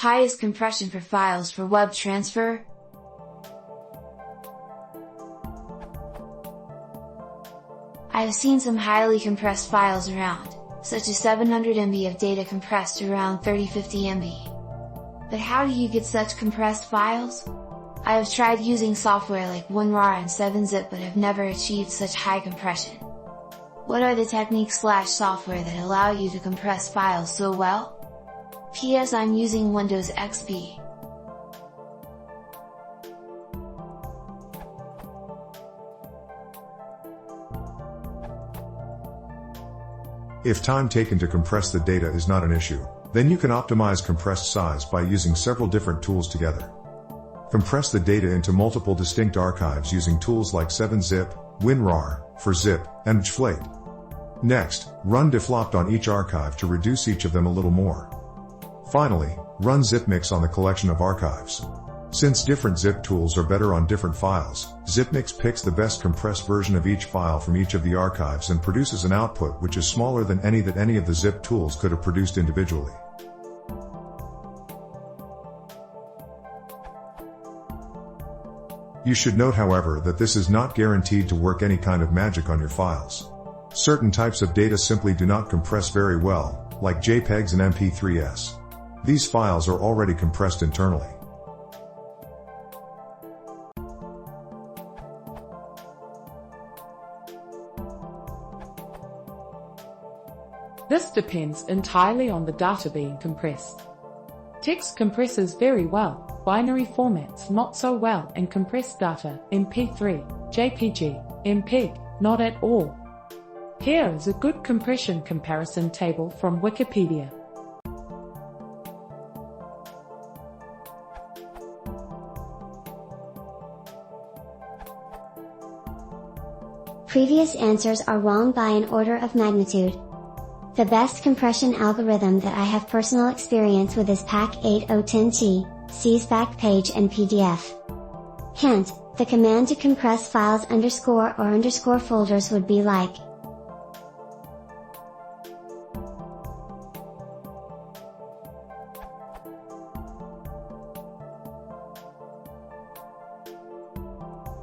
Highest compression for files for web transfer. I have seen some highly compressed files around, such as 700 MB of data compressed to around 30-50 MB. But how do you get such compressed files? I have tried using software like WinRAR and 7-zip but have never achieved such high compression. What are the techniques/software that allow you to compress files so well? PS I'm using Windows XP. If time taken to compress the data is not an issue, then you can optimize compressed size by using several different tools together. Compress the data into multiple distinct archives using tools like 7-zip, WinRAR, for zip, and Mjflate. Next, run deflopt on each archive to reduce each of them a little more. Finally, run zipmix on the collection of archives. Since different zip tools are better on different files, zipmix picks the best compressed version of each file from each of the archives and produces an output which is smaller than any that any of the zip tools could have produced individually. You should note, however, that this is not guaranteed to work any kind of magic on your files. Certain types of data simply do not compress very well, like JPEGs and MP3s. These files are already compressed internally. This depends entirely on the data being compressed. Text compresses very well, binary formats not so well, and compressed data, MP3, JPG, MPEG, not at all. Here is a good compression comparison table from Wikipedia. Previous answers are wrong by an order of magnitude. The best compression algorithm that I have personal experience with is PAC8010T, C's Backpage and PDF. Hint, the command to compress files _or _folders would be like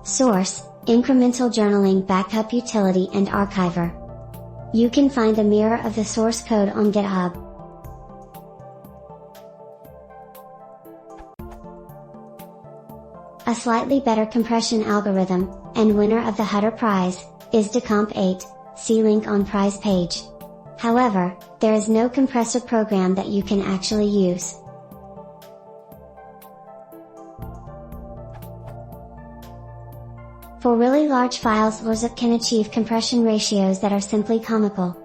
Source, Incremental Journaling Backup Utility and Archiver. You can find a mirror of the source code on GitHub. A slightly better compression algorithm, and winner of the Hutter Prize, is Decomp8, see link on prize page. However, there is no compressor program that you can actually use. For really large files, LZIP can achieve compression ratios that are simply comical.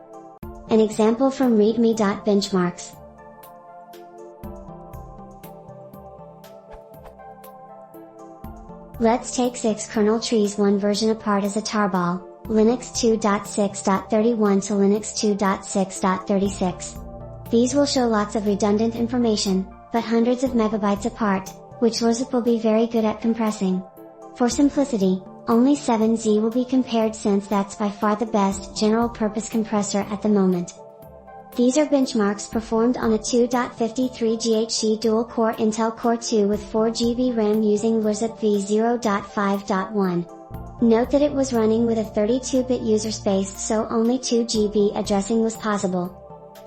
An example from readme.benchmarks. Let's take 6 kernel trees one version apart as a tarball, Linux 2.6.31 to Linux 2.6.36. These will show lots of redundant information, but hundreds of megabytes apart, which LZIP will be very good at compressing. For simplicity, only 7Z will be compared since that's by far the best general-purpose compressor at the moment. These are benchmarks performed on a 2.53 GHz dual-core Intel Core 2 with 4GB RAM using LZIP v0.5.1. Note that it was running with a 32-bit user space, so only 2GB addressing was possible.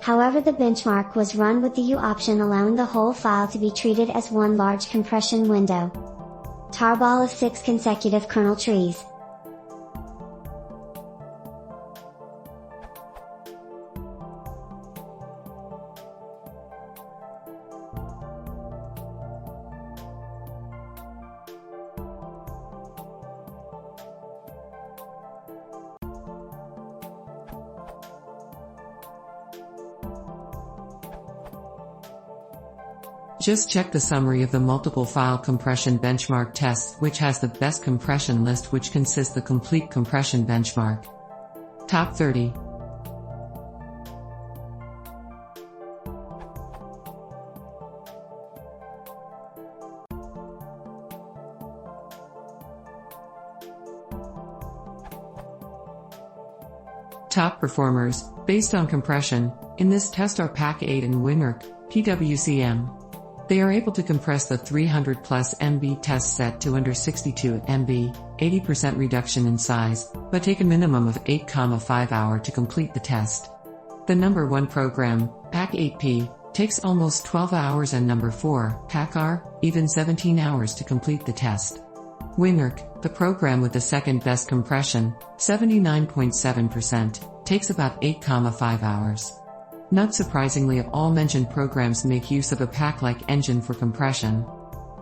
However, the benchmark was run with the U option, allowing the whole file to be treated as one large compression window. Tarball of 6 consecutive kernel trees. Just check the summary of the multiple file compression benchmark tests, which has the best compression list, which consists the complete compression benchmark. Top 30. Top performers, based on compression, in this test are PAC8 and WinRAR, PWCM. They are able to compress the 300 plus MB test set to under 62 MB, 80% reduction in size, but take a minimum of 8,5 hours to complete the test. The number 1 program, Pack8P, takes almost 12 hours and number 4, Packr, even 17 hours to complete the test. WinRK, the program with the second best compression, 79.7%, takes about 8,5 hours. Not surprisingly, of all mentioned programs make use of a pack-like engine for compression.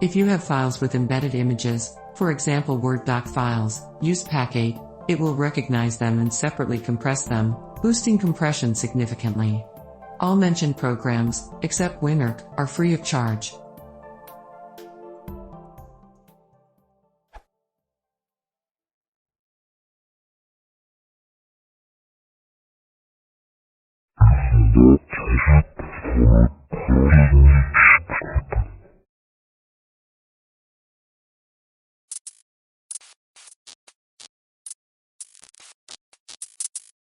If you have files with embedded images, for example Word doc files, use Pack8, it will recognize them and separately compress them, boosting compression significantly. All mentioned programs, except WinRK, are free of charge. Hypnotic Puzzle4